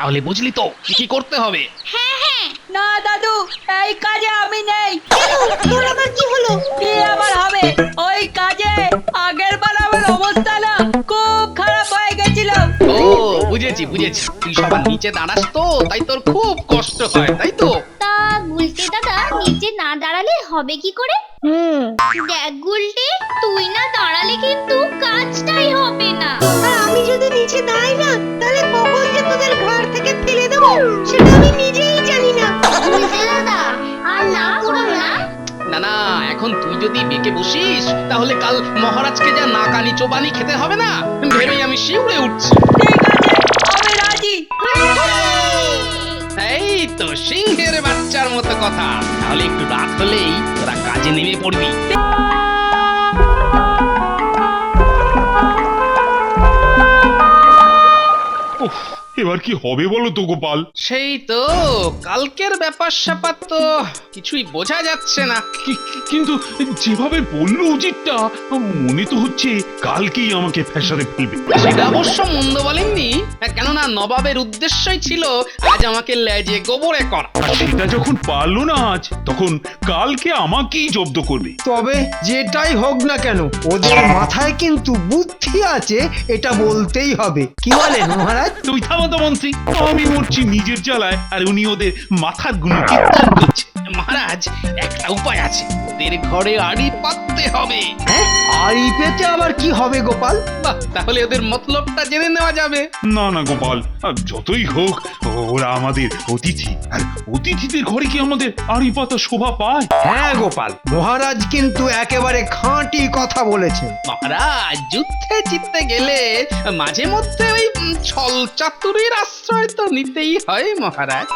তাহলে বুঝলি তো কি কি করতে হবে। হ্যাঁ হ্যাঁ। না দাদু, এই কাজে আমি নেই। তোর আবার কি হলো? কি আবার হবে, ওই কাজে আগের বার আমার অবস্থা না খুব খারাপ হয়ে গেছিল। ও বুঝেছি বুঝেছি, তুই সবার নিচে দাঁড়াস তো তাই তোর খুব কষ্ট হয় তাই তো। তা গুলটে দাদা নিচে না দাঁড়ালে হবে কি করে? দেখ গুলটে, তুই না দাঁড়ালে কিন্তু কাজটাই হবে না। আর আমি যদি নিচে দাঁড়াই না, তাহলে কখন যে তোদের ঘর থেকে ফেলে দেবো সেটা আমি নিজেই জানি না। গুলটে দাদা আর না করো না। না না, এখন তুই যদি বেঁকে বসিস তাহলে কাল মহারাজকে যা নাকানি চোবানি খেতে হবে না, ভেবেই আমি শিউরে উঠছি। ঠিক আছে, আমি রাজি। এই তো সিংহের বাচ্চার মতো কথা। তাহলে একটু রাত হলেই তোরা কাজে নেমে পড়বি। উফ, এবার কি হবে বলো তো গোপাল? সেই তো কালকের ব্যাপার স্যাপার তো কিছুই বোঝা যাচ্ছে না। কিন্তু যেভাবে বললো উচিতটা, মনে তো হচ্ছে কালকেই আমাকে ফ্যাসাদে ফেলবে। সেটা অবশ্য মন্দ বলেননি, কেননা নবাবের উদ্দেশ্যই ছিল আজ আমাকে লেজে গোবরে করা। আর সেটা যখন পারলো না আজ, তখন কালকে আমাকেই জব্দ করবে। তবে যেটাই হোক না কেন, ওদের মাথায় কিন্তু বুদ্ধি আছে, এটা বলতেই হবে। কি বলেন মহারাজ? তুই থামো তো মন্ত্রী, আমি মরছি নিজের জ্বালায় আর উনি ওদের মাথার গুলোকে তুল করছে। মহারাজ, একটা উপায় আছে, ওদের ঘরে আড়ি পাততে হবে। হ্যাঁ, আড়ি পেতে আবার কি হবে গোপাল? বাহ, তাহলে ওদের মতলবটা জেনে নেওয়া যাবে। না না গোপাল, যতই হোক ওরা আমাদের অতিথি, আর অতিথিদের ঘরে কি আমাদের আড়ি পাতা শোভা পায়? হ্যাঁ গোপাল, মহারাজ কিন্তু একেবারে খাঁটি কথা বলেছেন। মহারাজ, যুদ্ধে জিততে গেলে মাঝে মধ্যে ওই ছল চাতুরির আশ্রয় তো নিতেই হয় মহারাজ।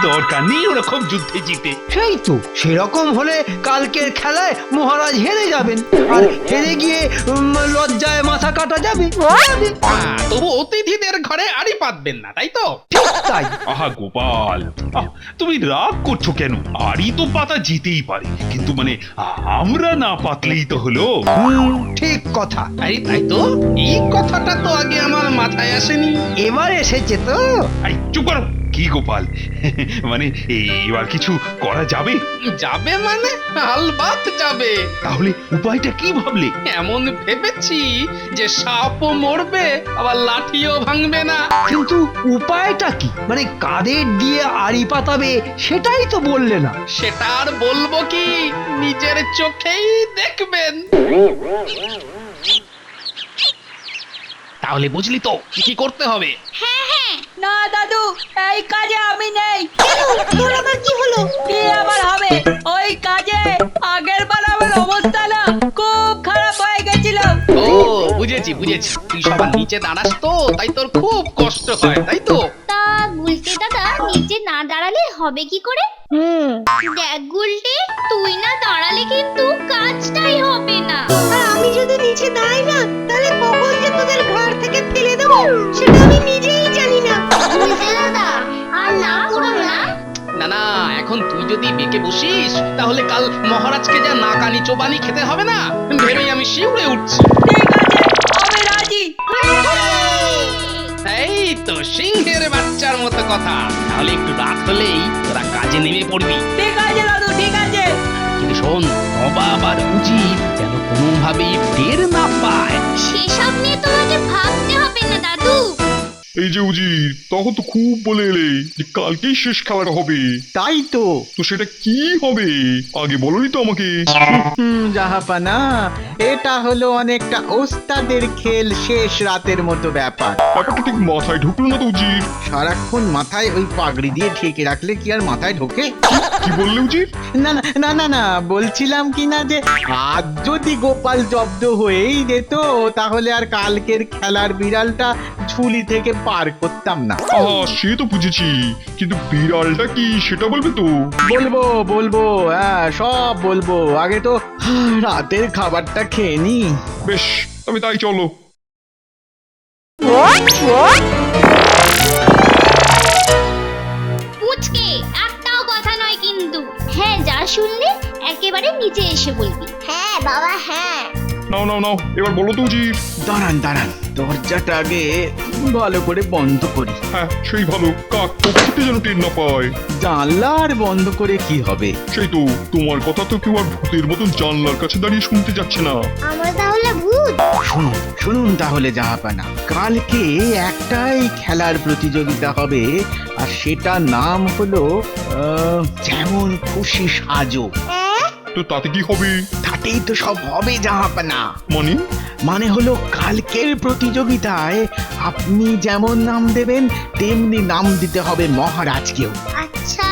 দরকার নেই ওরকম যুদ্ধে জিতে। সেই তো, সেরকম হলে কালকের খেলায় মহারাজ হেরে যাবেন, আর হেরে গিয়ে লজ্জায় মাথা কাটা যাবে। তবু অতিথিদের ঘরে আড়ি পাতবেন না, তাই তো? ঠিক তাই। আহা গোপাল, তুমি রাগ করছো কেন? আড়ি তো পাতা যেতেই পারে, কিন্তু মানে আমরা না পাতলেই তো হলো। ঠিক কথা। তাই তো, এই কথাটা তো আগে আমার মাথায় আসেনি। এবার এসেছে তো। এই চুপ করো। কি গোপাল, মানে এবার কিছু করা যাবে? যাবে মানে আলবাত যাবে। তাহলে উপায়টা কি ভাবলে? এমন ভেবেছি যে সাপও মরবে আবার লাঠিও ভাঙবে না। কিন্তু উপায়টা কি? মানে কাদের দিয়ে আড়ি পাতাবে সেটাই তো বললে না। সেটা আর বলবো কি, নিজের চোখেই দেখবেন। তাহলে বুঝলি তো কি কি করতে হবে। হ্যাঁ হ্যাঁ। না দাদু, এই কাজে আমি নেই। তোর আবার কি হলো? কি আবার হবে, ওই কাজে আগের বার আমার অবস্থা না খুব খারাপ হয়ে গেছিল। ও বুঝেছি বুঝেছি, তুই সবার নিচে দাঁড়াস তো তাই তোর খুব কষ্ট হয় তাই তো। তা গুলটে দাদা নিচে না দাঁড়ালে হবে কি করে? দেখ গুলটে, তুই না দাঁড়ালে কিন্তু কাজটাই হবে না। আর আমি যদি নিচে দাঁড়াই না, তাহলে কখন যে তোদের ঘর থেকে ফেলে দেবো সেটা আমি নিজেই জানি না। গুলটে দাদা আর না করো না। না না, এখন তুই যদি বেঁকে বসিস তাহলে কাল মহারাজকে যা নাকানি চোবানি খেতে হবে না, ভেবেই আমি শিউরে উঠছি। ঠিক আছে, আমি রাজি। এই তো সিংহের বাচ্চার মতো কথা। তাহলে একটু রাত হলেই তোরা কাজে নেমে পড়বি। ঠিক আছে দাদু, ঠিক আছে। কিন্তু শোন, নবাব আর উজির যেন কোনোভাবেই টের না পায়। সেসব নিয়ে তোমাকে ভাবতে হবে না দাদু। এই যে উজির, তখন তো খুব বলে এলে যে কালকেই শেষ খেলাটা হবে। তাই তো। তো সেটা কি হবে আগে বলনি তো আমাকে। জাহাপানা, এটা হলো অনেকটা ওস্তাদের খেল শেষ রাতের মতো ব্যাপার। ব্যাপারটা ঠিক মাথায় ঢুকলো না তো উজির। সারাক্ষণ মাথায় ওই পাগড়ি দিয়ে ঢেকে রাখলে কি আর মাথায় ঢোকে? কি বললে উজির? না না না না না, বলছিলাম কি না যে আজ যদি গোপাল জব্দ হয়েই যেত, তাহলে আর কালকের খেলার বিড়ালটা ঝুলি থেকে পার করতাম না। সে তো বুঝেছি, কিন্তু বিড়ালটা কি সেটা বলবে তো? বলবো বলবো, হ্যাঁ সব বলবো। আগে তো রাতের খাবারটা খেয়ে নি। বেশ, তবে তাই চলো। পুচকে, একটাও কথা নয় কিন্তু। হ্যাঁ, যা শুনলে একেবারে নিচে এসে বলবি। হ্যাঁ বাবা হ্যাঁ। নাও নাও নাও, এবার বলো তো উজির। দাঁড়ান দাঁড়ান, দরজাটা আগে ভালো করে বন্ধ করি। হ্যাঁ সেই ভালো, কাক পক্ষীতে যেন টের না পায়। জানলা আর বন্ধ করে কি হবে? সেই তো, তোমার কথা তো কেউ আর ভূতের মতন জানলার কাছে দাঁড়িয়ে শুনতে যাচ্ছে না। আমরা তাহলে ভূত? শুনুন শুনুন তাহলে জাহাপানা, কালকে একটাই খেলার প্রতিযোগিতা হবে, আর সেটা নাম হলো যেমন খুশি সাজো। তো তাতে কি হবে? তাতেই তো সব হবে জাহাপানা। মানে? মানে হলো কালকের প্রতিযোগিতায় আপনি যেমন নাম দেবেন তেমনি নাম দিতে হবে মহারাজকেও। আচ্ছা,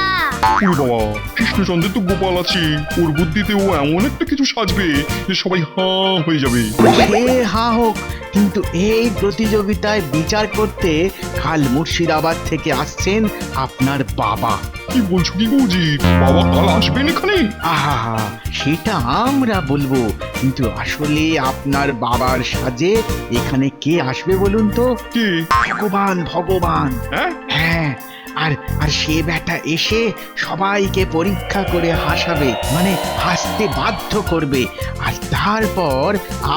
ওরে বাবা, কৃষ্ণচন্দ্রের তো গোপাল আছে, ওর বুদ্ধিতে ও এমন একটা কিছু সাজবে যে সবাই হাঁ হয়ে যাবে। সে হা হোক, কিন্তু এই প্রতিযোগিতায় বিচার করতে কাল মুর্শিদাবাদ থেকে আসছেন আপনার বাবা। কি বলছো কি গৌজি, বাবা কাল আসবেন এখানে? আহা, সেটা আমরা বলবো, কিন্তু আসলে আপনার বাবার সাজে এখানে কে আসবে বলুন তো? কে? ভগবান ভগবান। হ্যাঁ? হ্যাঁ, আর আর সে ব্যাটা এসে সবাইকে পরীক্ষা করে হাসাবে, মানে হাসতে বাধ্য করবে, আর তারপর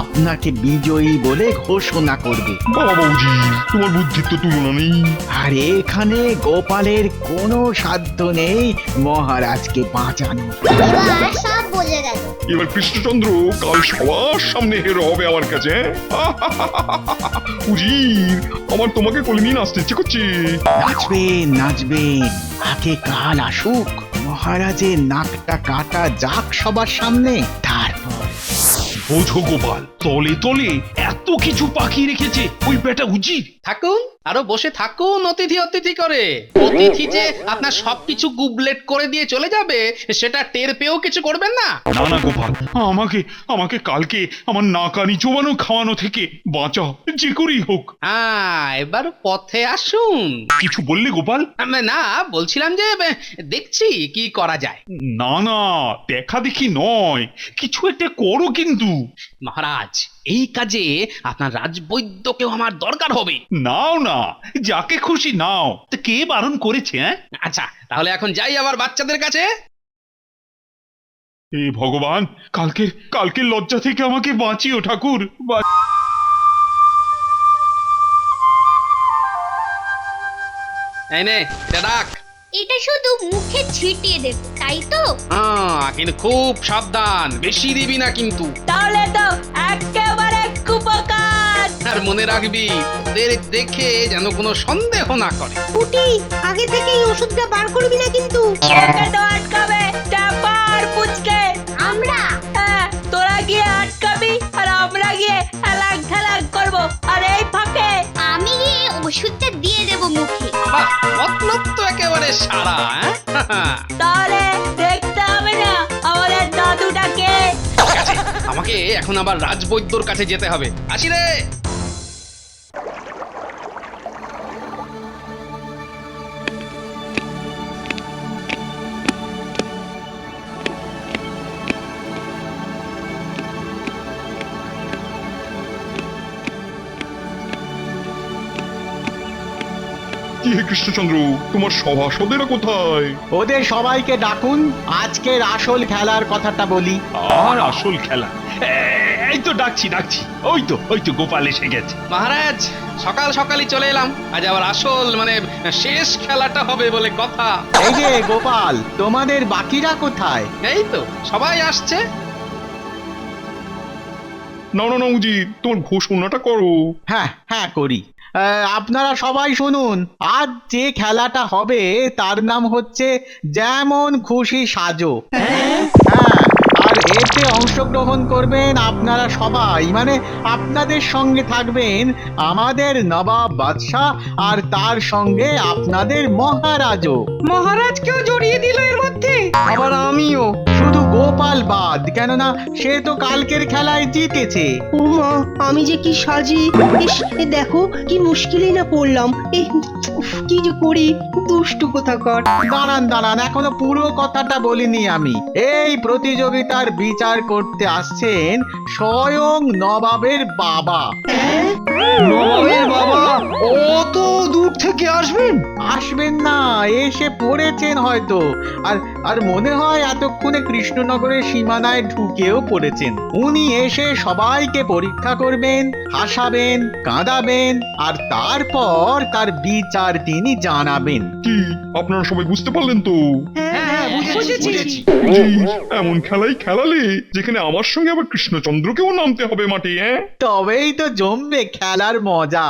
আপনাকে বিজয়ী বলে ঘোষণা করবে। বাবা বৌজি, তোমার বুদ্ধির তো তুলনা নেই। আর এখানে গোপালের কোনো সাধ্য নেই মহারাজকে বাঁচানো। এবার সব বোঝা গেল। এবার কৃষ্ণচন্দ্র কাল সবার সামনে হেরো হবে আমার কাছে। উজির, আমার তোমাকে কোলে নিয়ে নাচতে ইচ্ছে করছে। নাচবেন নাচবেন, আগে কাল আসুক, মহারাজের নাকটা কাটা যাক সবার সামনে, তারপর। বোঝো গোপাল, তলে তলে এত কিছু পাখি রেখেছে ওই বেটা উজির। থাকুন, আরো বসে থাকুন অতিথি অতিথি করে। অতিথি যে আপনার সবকিছু গুবলেট করে দিয়ে চলে যাবে সেটা টের পেয়েও কিছু করবেন না। না না গোপাল, আমাকে আমাকে কালকে আমার নাকানি চোবানো খাওয়ানো থেকে বাঁচাও, যে করেই হোক। হ্যাঁ, এবার পথে আসুন। কিছু বললে গোপাল? না, বলছিলাম যে দেখছি কি করা যায়। না না, দেখা দেখি নয়, কিছু একটা করো কিন্তু। মহারাজ, এই কাজে আপনার রাজবৈদ্যকেও আমার দরকার হবে। নাও না, যাকে খুশি নাও, তো কে বারণ করেছে? হ্যাঁ, আচ্ছা, তাহলে এখন যাই আবার বাচ্চাদের কাছে। হে ভগবান, কালকের লজ্জা থেকে আমাকে বাঁচিও ঠাকুর। এই নে, এটা রাখ। এটা শুধু মুখে ছিটিয়ে দেব, তাই তো? কিন্তু খুব সাবধান, বেশি দিবি না কিন্তু। তাহলে তো একেবারে কুপকার। আর মনে রাখবি, ওদের দেখে যেন কোনো সন্দেহ না করে। পুটি, আগে থেকেই ওষুধটা বার করবি না কিন্তু। ওকে তো আটকাবে চাপার পুচকে। আমরা? হ্যাঁ, তোরা গিয়ে আটকাবি আর আমরা গিয়ে হেলাক ঢেলাক করবো, আর এই ফাঁকে আমি গিয়ে ওষুধটা দিয়ে দেব মুখে। বাহ, মতলব তো একেবারে সারা। তাহলে দেখতে হবে না আমাদের দাদুটাকে। ঠিক আছে, আমাকে এখন আবার রাজবৈদ্যর কাছে যেতে হবে। আসি রে। কি হে কৃষ্ণচন্দ্র, তোমার সভাসদেরা কোথায়? ওদের সবাইকে ডাকুন, আজকের আসল খেলার কথাটা বলি। আর আসল খেলা? এই তো ডাকছি, ওই তো গোপাল এসে গেছে। মহারাজ, সকাল সকালই চলে এলাম। আজ আবার আসল মানে শেষ খেলাটা হবে বলে কথা। এই যে গোপাল, তোমাদের বাকিরা কোথায়? এই তো সবাই আসছে। না না না উজির, তোমার ঘোষণাটা করো। হ্যাঁ হ্যাঁ করি। আপনারা সবাই শুনুন, আজ যে খেলাটা হবে তার নাম হচ্ছে যেমন খুশি সাজো। হ্যাঁ, আর এতে অংশগ্রহণ করবেন আপনারা সবাই, মানে আপনাদের সঙ্গে থাকবেন আমাদের নবাব বাদশাহ, আর তার সঙ্গে আপনাদের মহারাজও। মহারাজকেও জড়িয়ে দিল এর মধ্যে। আবার আমিও। শুধু গোপাল বাদ, কেননা সে তো কালকের খেলায় জিতেছে। ও মা, আমি যে কি সাজি! ইস, এ দেখো কি মুশকিলে না পড়লাম। এই উফ, কি যে করি, দুষ্টু কোথাকার। দাঁড়ান দাঁড়ান, এখনো পুরো কথাটা বলিনি আমি। এই প্রতিযোগিতার বিচার করতে আসছেন স্বয়ং নবাবের বাবা। নবাবের বাবা অত দূর থেকে আসবেন? আসবেন না, এসে পড়েছেন হয়তো। আর আর মনে হয় এতক্ষণে কৃষ্ণনগরের সীমানায় ঢুকেও পড়েছেন। উনি এসে সবাইকে পরীক্ষা করবেন, হাসাবেন, কাঁদাবেন, আর তারপর তার বিচার তিনি জানাবেন। কি আপনারা সবাই বুঝতে পারলেন তো? হ্যাঁ, বুঝেছি। বুঝিস, এমন খেলাই খেলালে যেখানে আমার সঙ্গে আবার কৃষ্ণচন্দ্রকেও নামতে হবে মাঠে। তবেই তো জমবে খেলার মজা।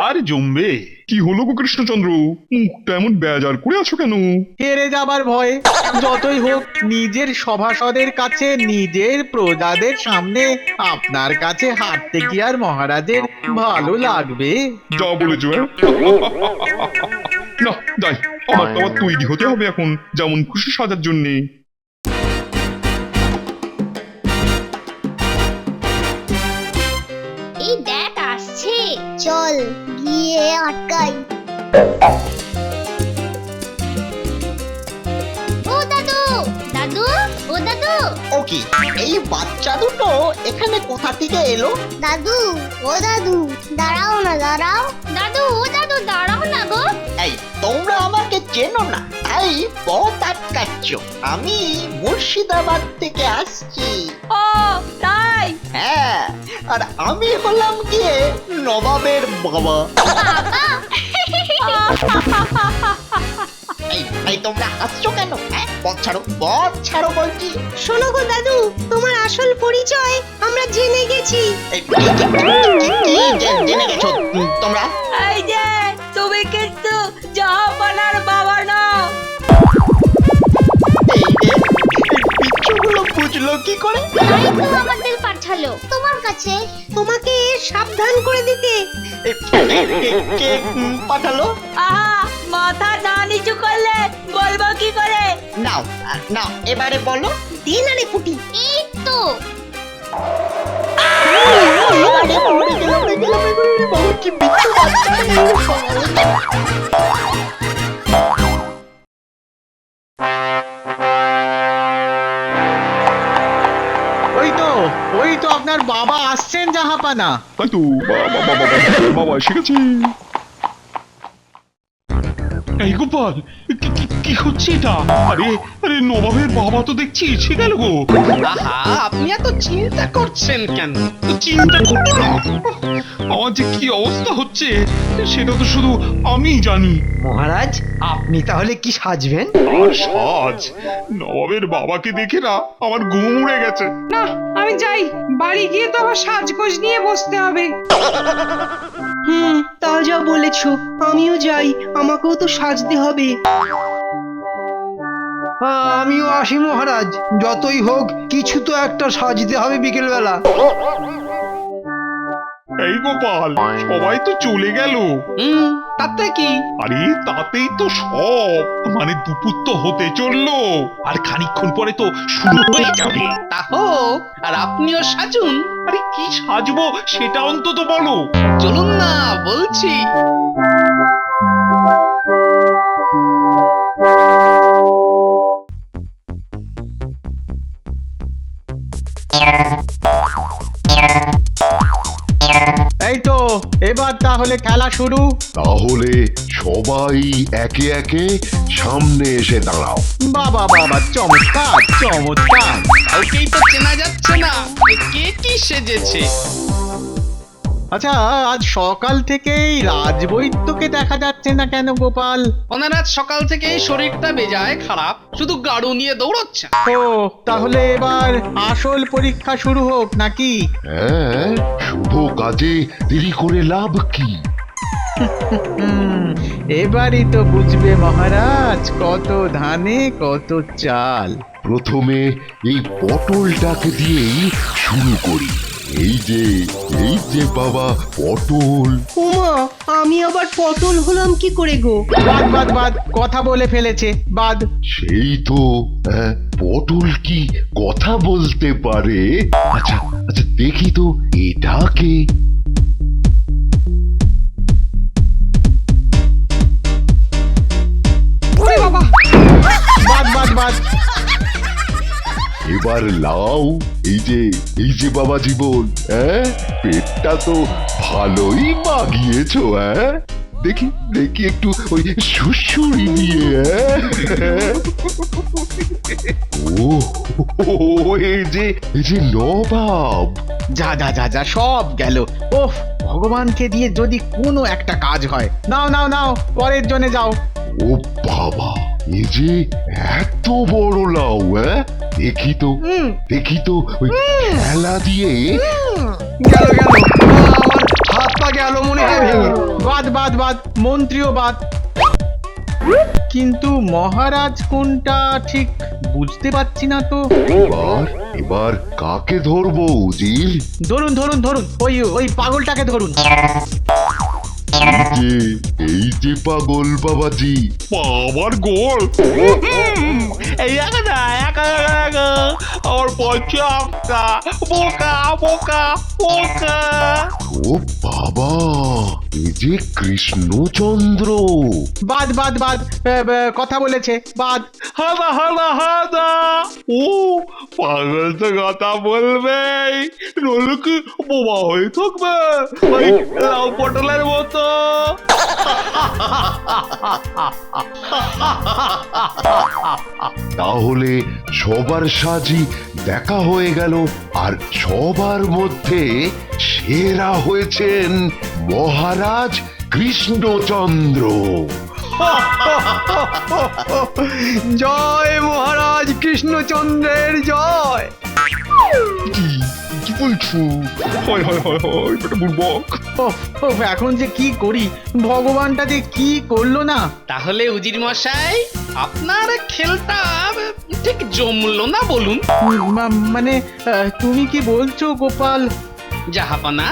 আর জমবে। কি হলো গো কৃষ্ণচন্দ্র, মুখটা এমন বেজার করে আছো কেন? হেরে যাবার ভয়ে। যতই হোক নিজের সভাসদের কাছে, নিজের প্রজাদের সামনে আপনার কাছে হারতে কি আর মহারাজের ভালো লাগবে? যা বলেছো। না যাই, আমার তো আবার তৈরি হতে হবে এখন যেমন খুশি সাজার জন্যে। এই দেখ আসছে, চল গিয়ে আটকাই। ও দাদু, দাদু, ও দাদু, ও কি এই বাচ্চা দুটো এখানে কোথা থেকে এলো? দাদু, ও দাদু, দাঁড়াও না, দাঁড়াও। দাদু, ও দাদু, দাঁড়াও না গো। এই তোমরা আমাকে চেনো না, তাই পথ আটকাচ্ছ। আমি মুর্শিদাবাদ থেকে আসছি। ও তাই? হ্যাঁ, আর আমি হলাম গিয়ে নবাবের বাবা। এই তোমরা হাসছো কেন? পথ ছাড়ো বলছি। শোনো গো দাদু, তোমার আসল পরিচয় আমরা জেনে গেছি। কি জেনে গেছো তোমরা? এই যে তুমি কিন্তু জাহাপানার বাবা না। এই যে পিচ্ছুগুলো বুঝলো কি করে? তাই তো আমাদের পাঠালো তোমার কাছে। তোমাকে সাবধান করে দিতে। কে পাঠালো? আহা, মাথা না নিচু করলে বলবো কি করে? নাও এবারে বলো। দিন আরে পুটি। এই তো কি বিচ্ছু বাচ্চা। ওই তো আপনার বাবা আসছেন জাহাপানা। তাই তো, বাবা এসে গেছে। এই গোপাল, কি হচ্ছে এটা? আরে আরে নবাবের বাবা তো দেখছি এসে গেল গো। আহা, আপনি এত চিন্তা করছেন কেন? চিন্তা করো না। আমার যে কি অবস্থা হচ্ছে সেটা তো শুধু আমিই জানি। মহারাজ, আপনি তাহলে কি সাজবেন? আর সাজ, নবাবের বাবাকে দেখে না আমার ঘুম উড়ে গেছে। না, আমি যাই, বাড়ি গিয়ে তো আবার সাজগোজ নিয়ে বসতে হবে। তা যা বলেছো, আমিও যাই, আমাকেও তো সাজতে হবে। আমিও আসি মহারাজ, যতই হোক কিছু তো একটা সাজতে হবে বিকেল বেলা। এই গোপাল, সবাই তো চলে গেল। তাতে কি? আরে তাতেই তো সব, মানে দুপুর তো হতে চললো, আর খানিকক্ষণ পরে তো শুরু হয়ে যাবে। তা হোক, আর আপনিও সাজুন। আরে কি সাজবো সেটা অন্তত বলো। চলুন না, বলছি। এই তো এবার তাহলে খেলা শুরু। তাহলে সবাই একে একে সামনে এসে দাঁড়াও। বাবা চমৎকার চমৎকার। কাউকেই তো চেনা যাচ্ছে না, কে কি সেজেছে। আচ্ছা, আজ সকাল থেকেই রাজবৈদ্যকে দেখা যাচ্ছে না কেন গোপাল? ওনার আজ সকাল থেকেই শরীরটা বেজায় খারাপ, শুধু গাড়ু নিয়ে দৌড়চ্ছেন। ও, তাহলে এবার আসল পরীক্ষা শুরু হোক নাকি? হ্যাঁ, শুভ কাজে দেরি করে লাভ কি? এবারই তো বুঝবে মহারাজ, কত ধানে কত চাল। প্রথমে এই পটলটাকে দিয়েই শুরু করি। এই যে বাবা পটল। ওমা, আমি আবার পটল হলাম কি করে গো? বাদ কথা বলে ফেলেছে, বাদ। সেই তো, পটল কি কথা বলতে পারে? আচ্ছা দেখি তো এটাকে। ওরে বাবা, বাদ। এবার লাও। এই যে বাবা জীবন, পেটটা তো ভালোই মাগিয়েছো। দেখি দেখি একটু ওই সুসুরি দিয়ে ও এই যে নবাব। যা যা যা যা সব গেল। ওহ, ভগবানকে দিয়ে যদি কোনো একটা কাজ হয়। নাও নাও নাও, পরের জনে যাও। ও বাবা, এই যে এত বড় লাউ, দেখি তো দেখি তো ওই খেলা দিয়ে। গেল গেল, আমার হাত পা গেল মনে হয় ভেঙে। বাদ বাদ বাদ, মন্ত্রীও বাদ। কিন্তু মহারাজ কোনটা ঠিক বুঝতে পারছি না তো। এবার এবার কাকে ধরবো উজির? ধরুন ধরুন ধরুন, ওই ওই পাগলটাকে ধরুন। এই যে পাগল বাবাজি। বাবার গোল এই একা একা একা আমার পঞ্চাশটা বোকা বোকা বোকা। ও বাবা, এই যে কৃষ্ণচন্দ্র। বাদ বাদ বাদ, কথা বলেছে, বাদ। হাদা হাদা হাদা ও পাগল তো কথা বলবে, নইলে কি বোমা হয়ে থাকবে ওই লাউ পটলের মতো। তাহলে সবার সাজি দেখা হয়ে গেল, আর সবার মধ্যে সেরা হয়েছেন মহারাজ কৃষ্ণচন্দ্র। জয় মহারাজ কৃষ্ণচন্দ্রের জয়। কি বলছো? হয় হয় হয় হয়, এটা বুড়বক। ওহ, ওহ, এখন যে কি করি, ভগবানটা যে কি করলো না। তাহলে উজির মশাই, আপনার খেলটা ঠিক জমলো না বলুন। মানে তুমি কি বলছো গোপাল? জাহাপানা,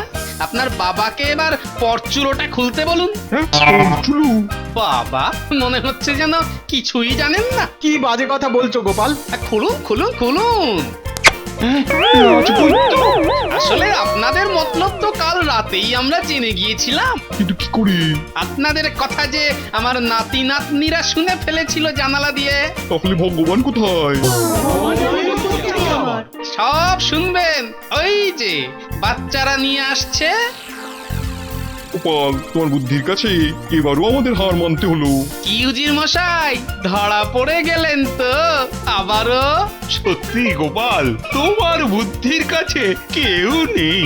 আপনার বাবাকে এবার পরচুলোটা খুলতে বলুন। বাবা, মনে হচ্ছে যেন কিছুই জানেন না। কি বাজে কথা বলছো গোপাল? খুলুন খুলুন খুলুন। আসলে আপনাদের মতলব তো কাল রাতেই আমরা জেনে গিয়েছিলাম। কিন্তু কি করি? আপনাদের কথা যে আমার নাতি নাতনিরা শুনে ফেলেছিল জানালা দিয়ে। তাহলে ভগবান কোথায়? সব শুনবেন, ওই যে বাচ্চারা নিয়ে আসছে। গোপাল, তোমার বুদ্ধির কাছে এবারও আমাদের হার মানতে হলো। কি উজির মশাই, ধরা পড়ে গেলেন তো আবারও? সত্যি গোপাল, তোমার বুদ্ধির কাছে কেউ নেই।